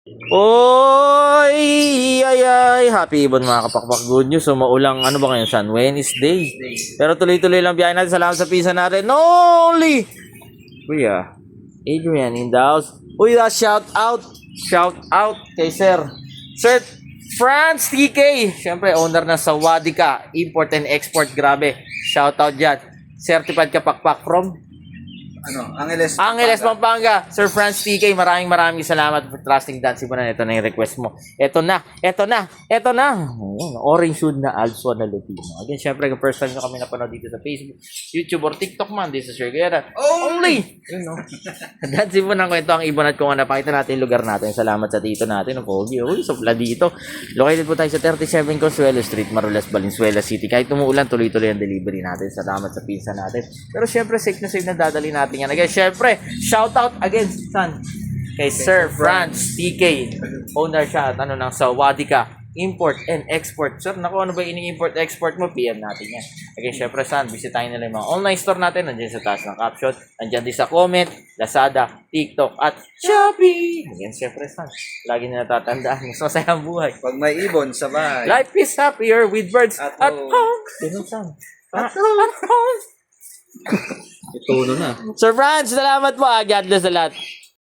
Oy! Ay! Happy Ibon mga kapakpak. Good news. So, maulang, ano ba ngayon, San? Wednesday. Pero tuloy-tuloy lang biyahe natin. Salamat sa pizza natin. No only! Kuya, Adrian in the house. Uy, shout out! Shout out kay Sir. Sir Franz TK. Siyempre, owner ng Sawadika. Import and export. Grabe. Shout out dyan. Certified kapakpak from Angeles, Pampanga. Sir Franz TK, maraming salamat for trusting Dan Sibunan. Ito na yung request mo. Ito na. Orange hood na also na Lupino. Again, syempre, kung first time nyo kami napanood dito sa Facebook, YouTube, or TikTok man, this is your Guerra. Only! Yun, no? Dan Sibunan ko ito ang ibon at kung napakita natin yung lugar natin. Salamat sa dito natin. Ang pogi. Uy, supla dito. Located po tayo sa 37 Consuelo Street, Marulas, Valenzuela City. Kahit umuulan, tuloy-tuloy ang delivery natin. Salamat sa pinsa natin. Pero syempre, safe na dadali natin yan. Again, syempre, shout out again, son, kay Sir Franz TK. Owner siya at ng Sawadika. Import and export. Sir, naku, ano ba ini-import-export mo? PM natin yan. Again, syempre, son, bisitahin nila yung mga online store natin. Nandiyan sa taas ng caption. Nandiyan din sa comment, Lazada, TikTok, at Shopee. Again, syempre, son, lagi na natatandaan. Mas masaya ang buhay. Pag may ibon, sabay. Life is happier with birds at home. Ganun, son. At home. Ituno na. Sir Franz, salamat po. God bless a lot.